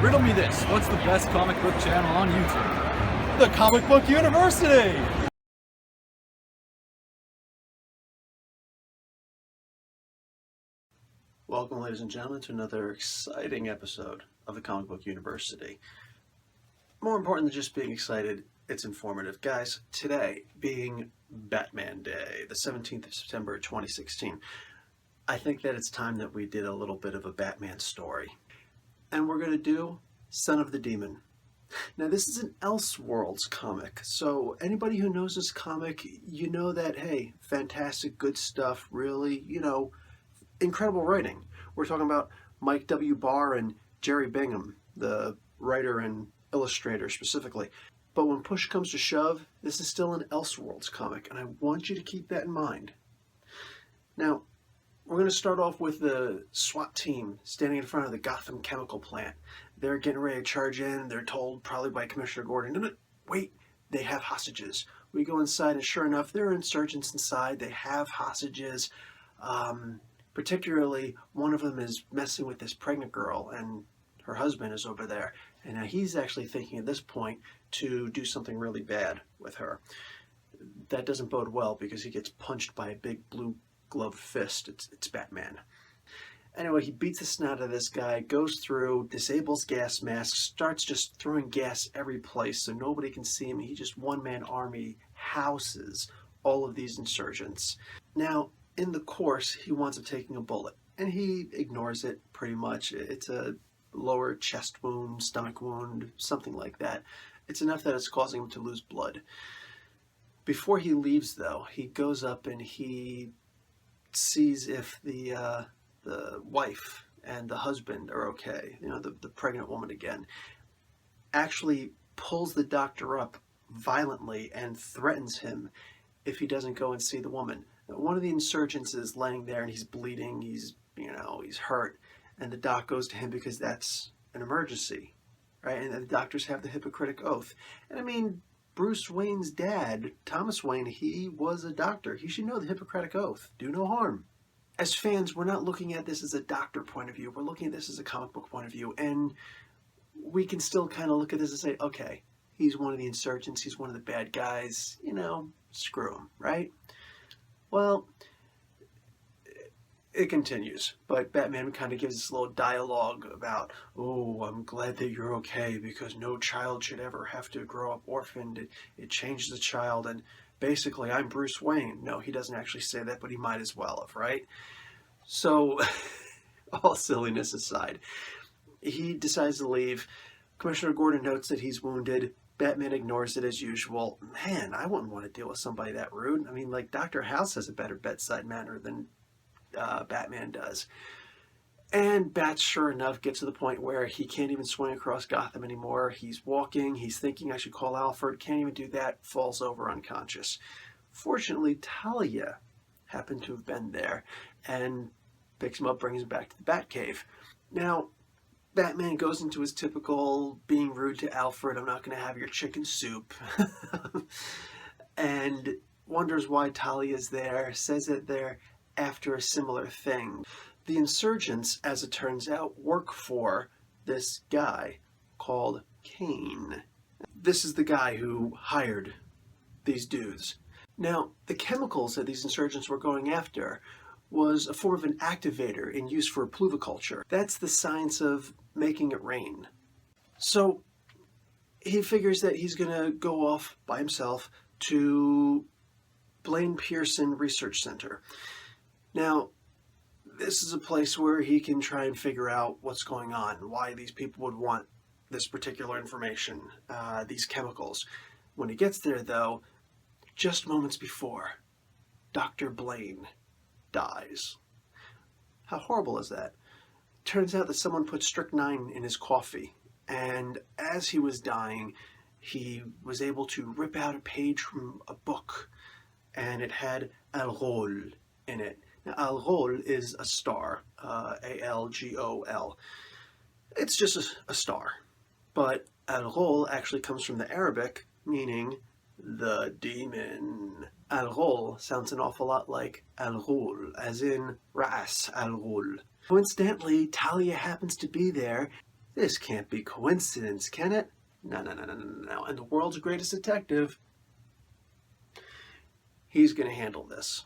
Riddle me this. What's the best comic book channel on YouTube? The Comic Book University! Welcome, ladies and gentlemen, to another exciting episode of the Comic Book University. More important than just being excited, it's informative. Guys, today being Batman Day, the 17th of September 2016, I think that it's time that we did a little bit of a Batman story. And we're going to do Son of the Demon. Now, this is an Elseworlds comic, so anybody who knows this comic, you know that, hey, fantastic, good stuff, really, incredible writing. We're talking about Mike W. Barr and Jerry Bingham, the writer and illustrator specifically. But when push comes to shove, this is still an Elseworlds comic, and I want you to keep that in mind. Now, we're going to start off with the SWAT team standing in front of the Gotham chemical plant. They're getting ready to charge in. They're told, probably by Commissioner Gordon, no, wait, they have hostages. We go inside, and sure enough, there are insurgents inside. They have hostages. Particularly, one of them is messing with this pregnant girl, and her husband is over there. And now he's actually thinking at this point to do something really bad with her. That doesn't bode well because he gets punched by a big blue gloved fist. It's Batman. Anyway, he beats the snot out of this guy, goes through, disables gas masks, starts just throwing gas every place so nobody can see him. He just one-man army houses all of these insurgents. Now, in the course, he winds up taking a bullet, and he ignores it pretty much. It's a lower chest wound, stomach wound, something like that. It's enough that it's causing him to lose blood. Before he leaves, though, he goes up and he sees if the wife and the husband are okay, the pregnant woman again, actually pulls the doctor up violently and threatens him if he doesn't go and see the woman. One of the insurgents is laying there and he's bleeding, he's hurt, and the doc goes to him because that's an emergency, right? And the doctors have the Hippocratic Oath. And I mean, Bruce Wayne's dad, Thomas Wayne, he was a doctor. He should know the Hippocratic Oath. Do no harm. As fans, we're not looking at this as a doctor point of view. We're looking at this as a comic book point of view. And we can still kind of look at this and say, okay, he's one of the insurgents. He's one of the bad guys. Screw him, right? Well, it continues, but Batman kind of gives this little dialogue about, oh, I'm glad that you're okay because no child should ever have to grow up orphaned. It changes the child, and basically, I'm Bruce Wayne. No, he doesn't actually say that, but he might as well have, right? So, all silliness aside, he decides to leave. Commissioner Gordon notes that he's wounded. Batman ignores it as usual. Man, I wouldn't want to deal with somebody that rude. I mean, like, Dr. House has a better bedside manner than Batman does. And Bat, sure enough, gets to the point where he can't even swing across Gotham anymore. He's walking, he's thinking I should call Alfred, can't even do that, falls over unconscious. Fortunately, Talia happened to have been there and picks him up, brings him back to the Batcave. Now, Batman goes into his typical being rude to Alfred, I'm not going to have your chicken soup, and wonders why Talia's there, says that they're after a similar thing. The insurgents, as it turns out, work for this guy called Kane. This is the guy who hired these dudes. Now, the chemicals that these insurgents were going after was a form of an activator in use for pluviculture. That's the science of making it rain. So he figures that he's going to go off by himself to Blaine Pearson Research Center. Now, this is a place where he can try and figure out what's going on, why these people would want this particular information, these chemicals. When he gets there, though, just moments before, Dr. Blaine dies. How horrible is that? Turns out that someone put strychnine in his coffee, and as he was dying, he was able to rip out a page from a book, and it had Al Ghul in it. Now, Al Ghul is a star, A-L-G-O-L. It's just a star, but Al Ghul actually comes from the Arabic, meaning the demon. Al Ghul sounds an awful lot like Al Ghul, as in Ras Al Ghul. Coincidentally, Talia happens to be there, This can't be coincidence, can it? No, no, no, no, no, no. And the world's greatest detective, he's going to handle this.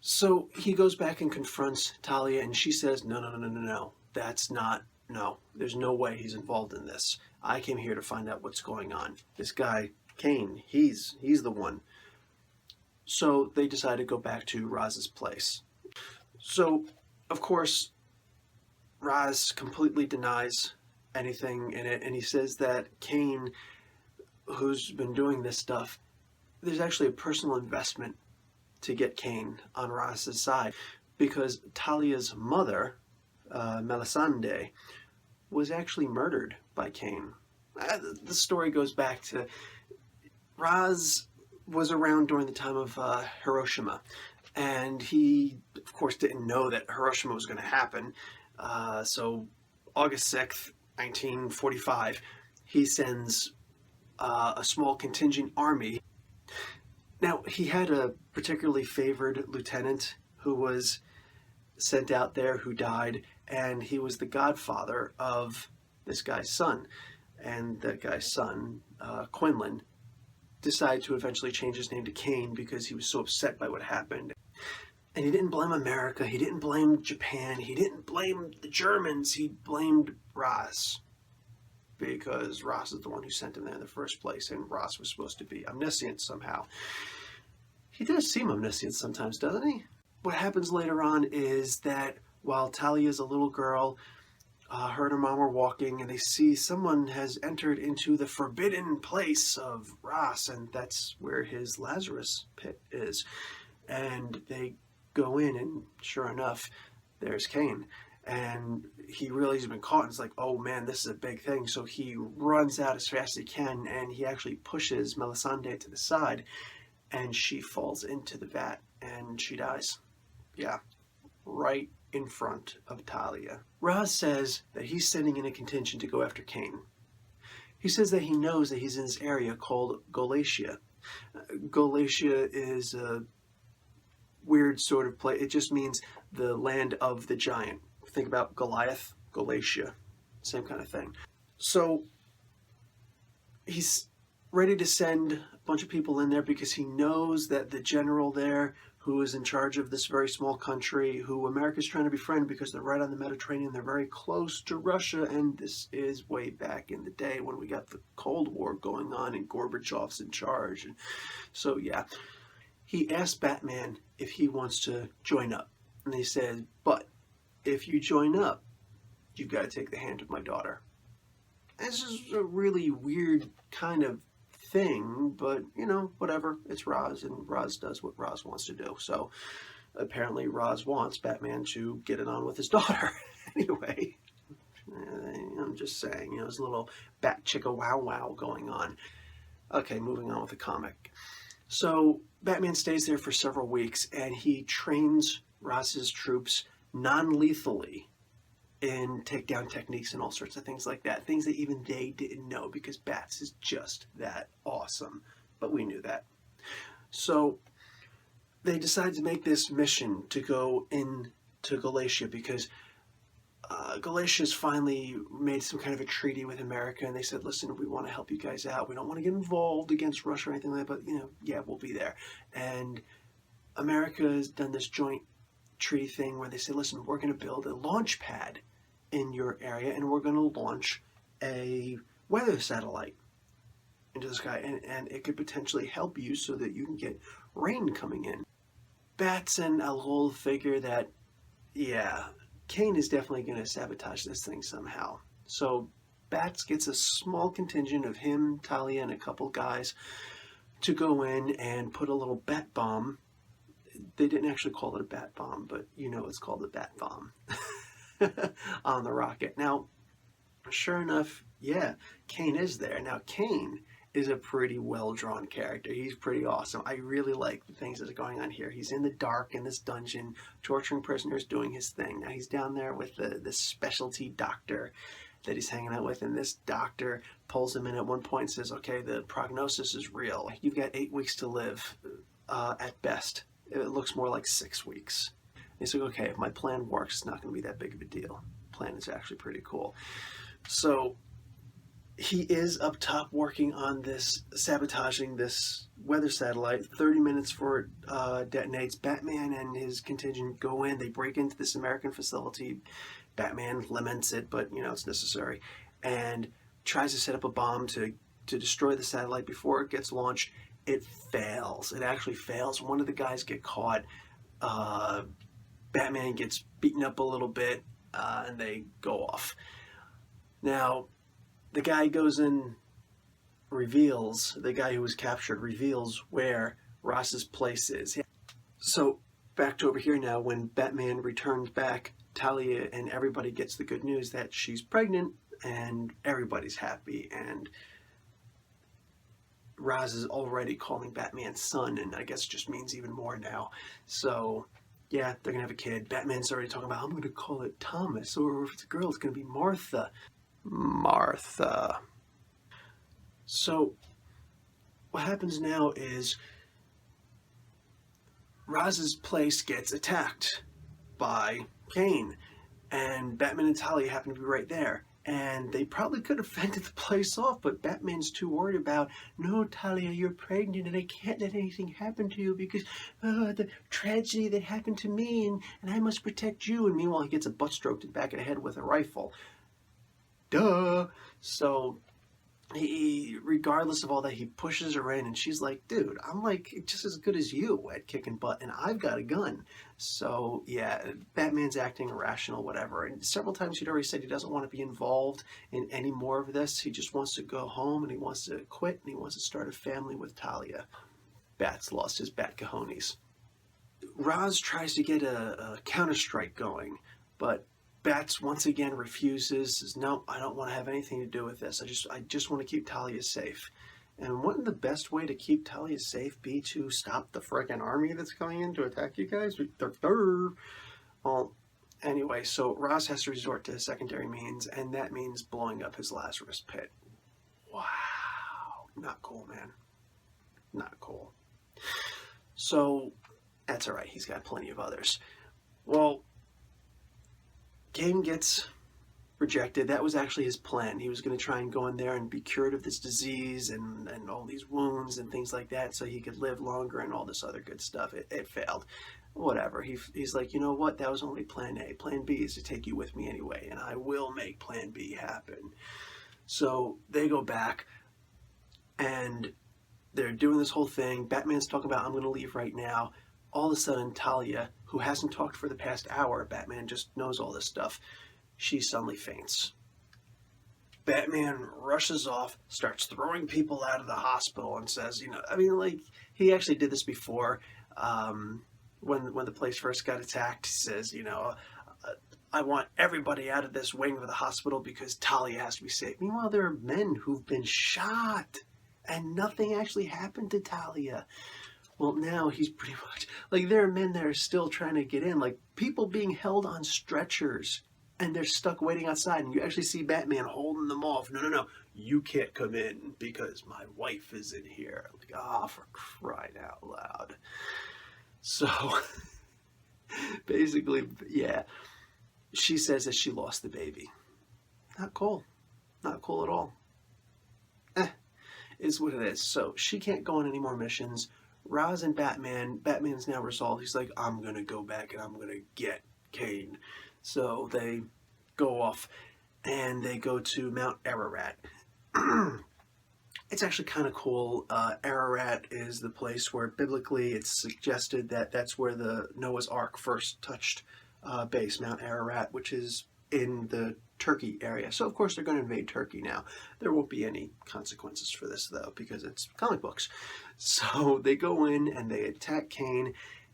So he goes back and confronts Talia, and she says, no, no, no, no, no, no. That's not, no. There's no way he's involved in this. I came here to find out what's going on. This guy, Kane, he's the one. So they decide to go back to Raz's place. So, of course, Raz completely denies anything in it, and he says that Kane, who's been doing this stuff, there's actually a personal investment to get Kane on Raz's side, because Talia's mother, Melisande, was actually murdered by Kane. The story goes back to Raz was around during the time of Hiroshima, and he, of course, didn't know that Hiroshima was going to happen. So August 6th, 1945, he sends a small contingent army. Now, he had a particularly favored lieutenant who was sent out there who died, and he was the godfather of this guy's son. And that guy's son, Quinlan, decided to eventually change his name to Kane because he was so upset by what happened. And he didn't blame America, he didn't blame Japan, he didn't blame the Germans, he blamed Raz. Because Raz is the one who sent him there in the first place, and Raz was supposed to be omniscient somehow. He does seem omniscient sometimes, doesn't he? What happens later on is that while Talia's a little girl, her and her mom are walking, and they see someone has entered into the forbidden place of Raz, and that's where his Lazarus pit is. And they go in, and sure enough, there's Kane. And he realizes he's been caught, and it's like, oh man, this is a big thing. So he runs out as fast as he can, and he actually pushes Melisande to the side, and she falls into the vat, and she dies. Yeah, right in front of Talia. Raz says that he's sending in a contingent to go after Kane. He says that he knows that he's in this area called Galatia. Galatia is a weird sort of place. It just means the land of the giant. Think about Goliath, Galatia, same kind of thing. So he's ready to send a bunch of people in there because he knows that the general there, who is in charge of this very small country, who America's trying to befriend because they're right on the Mediterranean, they're very close to Russia, and this is way back in the day when we got the Cold War going on and Gorbachev's in charge. And so, yeah. He asked Batman if he wants to join up. And he said, but if you join up, you've got to take the hand of my daughter. This is a really weird kind of thing, but, you know, whatever. It's Raz, and Raz does what Raz wants to do. So apparently Raz wants Batman to get it on with his daughter. Anyway, I'm just saying, you know, there's a little bat chicka wow wow going on. Okay, moving on with the comic. So Batman stays there for several weeks, and he trains Raz's troops non-lethally in takedown techniques and all sorts of things like that. Things that even they didn't know, because Bats is just that awesome. But we knew that. So they decided to make this mission to go into Galatia because Galatia's finally made some kind of a treaty with America, and they said, listen, we want to help you guys out. We don't want to get involved against Russia or anything like that, but, you know, yeah, we'll be there. And America has done this joint treaty thing where they say, listen, we're going to build a launch pad in your area, and we're going to launch a weather satellite into the sky, and it could potentially help you so that you can get rain coming in. Bats and Al Ghul figure that, yeah, Kane is definitely going to sabotage this thing somehow. So Bats gets a small contingent of him, Talia, and a couple guys to go in and put a little bat bomb. They didn't actually call it a bat bomb, but you know it's called a bat bomb on the rocket. Now, sure enough, yeah, Kane is there. Now, Kane is a pretty well-drawn character. He's pretty awesome. I really like the things that are going on here. He's in the dark in this dungeon, torturing prisoners, doing his thing. Now he's down there with this specialty doctor that he's hanging out with, and this doctor pulls him in at one point and says, okay, the prognosis is real. You've got 8 weeks to live at best. It looks more like 6 weeks. And he's like, okay, if my plan works, it's not going to be that big of a deal. plan is actually pretty cool. So he is up top working on this, sabotaging this weather satellite. 30 minutes before it detonates, Batman and his contingent go in. They break into this American facility. Batman laments it, but it's necessary, and tries to set up a bomb to destroy the satellite before it gets launched. It fails. It actually fails. One of the guys get caught. Batman gets beaten up a little bit, and they go off. Now, the guy goes in, the guy who was captured reveals where Ross's place is. So, back to over here now, when Batman returns back, Talia and everybody gets the good news that she's pregnant, and everybody's happy, and Ra's is already calling Batman son, and I guess just means even more now. So, yeah, they're gonna have a kid. Batman's already talking about, I'm gonna call it Thomas, or if it's a girl, it's gonna be Martha. Martha. So, what happens now is Raz's place gets attacked by Kane, and Batman and Talia happen to be right there. And they probably could have fended the place off, but Batman's too worried about, no, Talia, you're pregnant and I can't let anything happen to you because the tragedy that happened to me, and I must protect you. And meanwhile, he gets a butt stroked in the back of the head with a rifle. Duh. So he, regardless of all that, he pushes her in, and she's like, dude, I'm like just as good as you at kicking butt, and I've got a gun. So yeah, Batman's acting irrational, whatever. And several times he'd already said he doesn't want to be involved in any more of this. He just wants to go home, and he wants to quit, and he wants to start a family with Talia. Bat's lost his bat cojones. Raz tries to get a counter-strike going, but Bats once again refuses, says, no, I don't want to have anything to do with this. I just want to keep Talia safe. And wouldn't the best way to keep Talia safe be to stop the frickin' army that's coming in to attack you guys? Well, anyway, so Ross has to resort to secondary means, and that means blowing up his Lazarus pit. Wow. Not cool, man. Not cool. So, that's alright. He's got plenty of others. Well, Kane gets rejected. That was actually his plan. He was going to try and go in there and be cured of this disease and all these wounds and things like that so he could live longer and all this other good stuff. It failed. Whatever. He's like, you know what? That was only plan A. Plan B is to take you with me anyway, and I will make plan B happen. So they go back, and they're doing this whole thing. Batman's talking about, I'm going to leave right now. All of a sudden, Talia, who hasn't talked for the past hour, Batman just knows all this stuff, she suddenly faints. Batman rushes off, starts throwing people out of the hospital, and says, he actually did this before. When the place first got attacked, he says, I want everybody out of this wing of the hospital because Talia has to be safe. Meanwhile, there are men who've been shot, and nothing actually happened to Talia. Well, now he's pretty much, there are men that are still trying to get in, people being held on stretchers, and they're stuck waiting outside, and you actually see Batman holding them off. No, you can't come in because my wife is in here. For crying out loud. So, basically, yeah, she says that she lost the baby. Not cool. Not cool at all. Is what it is. So, she can't go on any more missions. Raz and Batman's now resolved. He's like, I'm going to go back and I'm going to get Kane. So they go off and they go to Mount Ararat. It's actually kind of cool. Ararat is the place where biblically it's suggested that that's where the Noah's Ark first touched base, Mount Ararat, which is in the Turkey area. So, of course, they're going to invade Turkey now. There won't be any consequences for this, though, because it's comic books. So they go in and they attack Kane.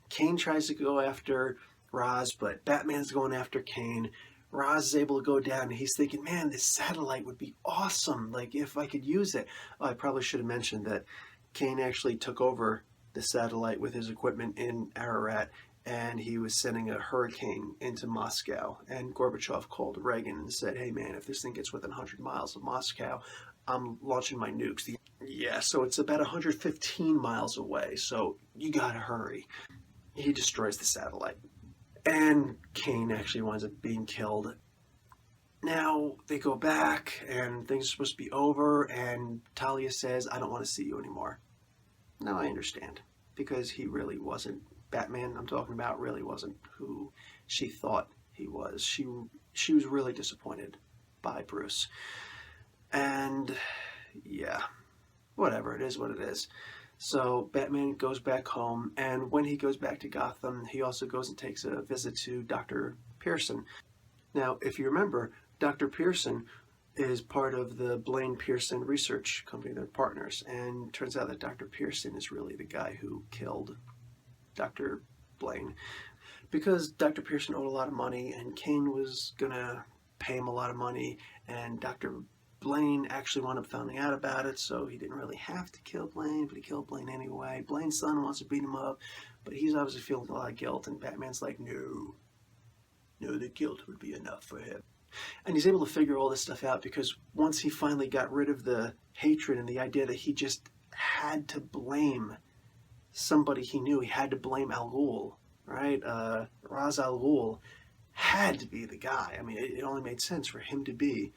Kane tries to go after Raz, but Batman's going after Kane. Raz is able to go down, and he's thinking, man, this satellite would be awesome, if I could use it. I probably should have mentioned that Kane actually took over the satellite with his equipment in Ararat, and he was sending a hurricane into Moscow. And Gorbachev called Reagan and said, hey, man, if this thing gets within 100 miles of Moscow, I'm launching my nukes. Yeah, so it's about 115 miles away, so you gotta hurry. He destroys the satellite. And Kane actually winds up being killed. Now they go back and things are supposed to be over, and Talia says, I don't want to see you anymore. Now I understand, because he really wasn't, Batman I'm talking about really wasn't who she thought he was. She was really disappointed by Bruce. And yeah, whatever, it is what it is. So Batman goes back home, and when he goes back to Gotham, he also goes and takes a visit to Dr. Pearson. Now, if you remember, Dr. Pearson is part of the Blaine Pearson research company. They're partners, and it turns out that Dr. Pearson is really the guy who killed Dr. Blaine, because Dr. Pearson owed a lot of money, and Kane was gonna pay him a lot of money, and Dr. Blaine actually wound up finding out about it, so he didn't really have to kill Blaine, but he killed Blaine anyway. Blaine's son wants to beat him up, but he's obviously feeling a lot of guilt, and Batman's like, no, the guilt would be enough for him. And he's able to figure all this stuff out because once he finally got rid of the hatred and the idea that he just had to blame somebody he knew, he had to blame Al Ghul, right? Ra's al Ghul had to be the guy. I mean, it only made sense for him to be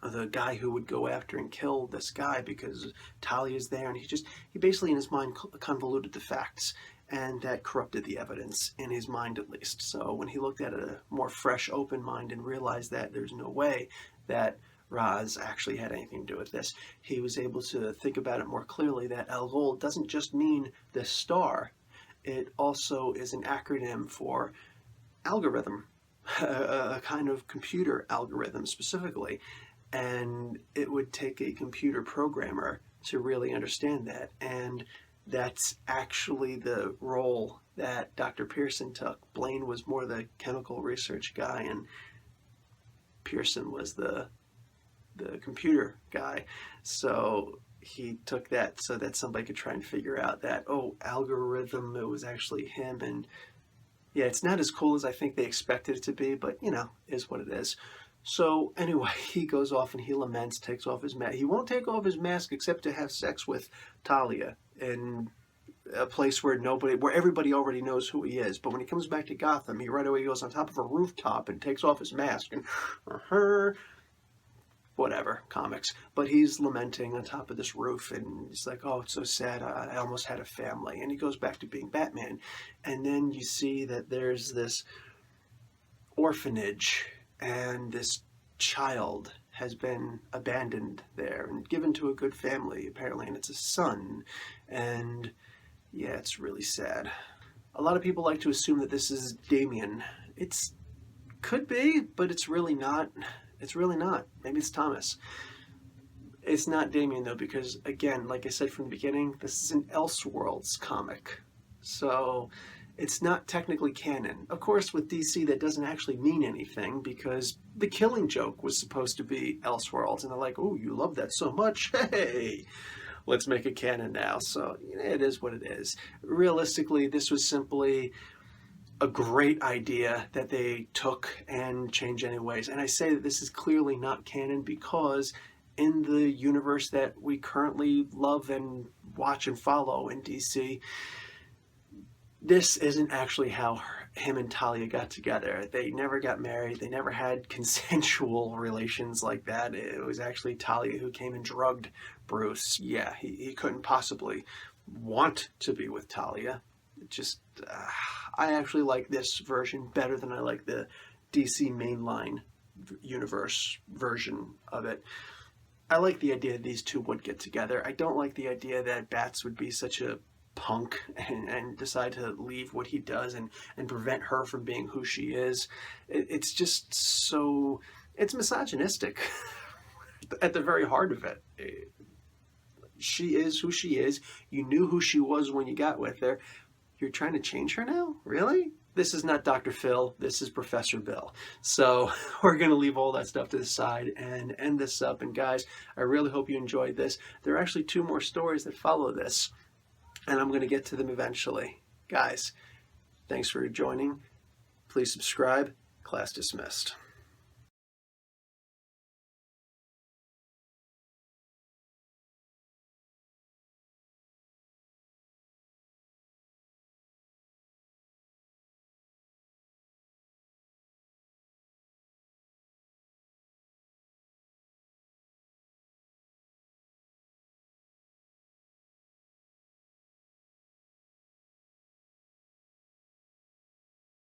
the guy who would go after and kill this guy because Talia's there, and he basically in his mind convoluted the facts, and that corrupted the evidence in his mind at least. So when he looked at a more fresh, open mind and realized that there's no way that Ra's actually had anything to do with this, he was able to think about it more clearly, that Al Ghul doesn't just mean the star, it also is an acronym for algorithm, a kind of computer algorithm specifically. And it would take a computer programmer to really understand that. And that's actually the role that Dr. Pearson took. Blaine was more the chemical research guy, and Pearson was the computer guy. So he took that so that somebody could try and figure out that, oh, algorithm, it was actually him. And yeah, it's not as cool as I think they expected it to be, but you know, is what it is. So anyway, he goes off and he laments, takes off his mask. He won't take off his mask except to have sex with Talia in a place where everybody already knows who he is. But when he comes back to Gotham, he right away goes on top of a rooftop and takes off his mask and whatever, comics. But he's lamenting on top of this roof, and he's like, oh, it's so sad, I almost had a family. And he goes back to being Batman. And then you see that there's this orphanage, and this child has been abandoned there and given to a good family, apparently, and it's a son. And yeah, it's really sad. A lot of people like to assume that this is Damien. It's could be, but it's really not. It's really not. Maybe it's Thomas. It's not Damien, though, because, again, like I said from the beginning, this is an Elseworlds comic. So it's not technically canon. Of course, with DC, that doesn't actually mean anything, because the Killing Joke was supposed to be Elseworlds, and they're like, oh, you love that so much? Hey, let's make it canon now. So it is what it is. Realistically, this was simply a great idea that they took and changed anyways. And I say that this is clearly not canon because in the universe that we currently love and watch and follow in DC, this isn't actually how him and Talia got together. They never got married. They never had consensual relations like that. It was actually Talia who came and drugged Bruce. Yeah, he couldn't possibly want to be with Talia. Just, I actually like this version better than I like the DC mainline universe version of it. I like the idea that these two would get together. I don't like the idea that Bats would be such a punk and decide to leave what he does and prevent her from being who she is. It's just so, it's misogynistic at the very heart of it. She is who she is. You knew who she was when you got with her. You're trying to change her now? Really? This is not Dr. Phil. This is Professor Bill. So we're going to leave all that stuff to the side and end this up. And guys, I really hope you enjoyed this. There are actually 2 more stories that follow this, and I'm going to get to them eventually. Guys, thanks for joining. Please subscribe. Class dismissed.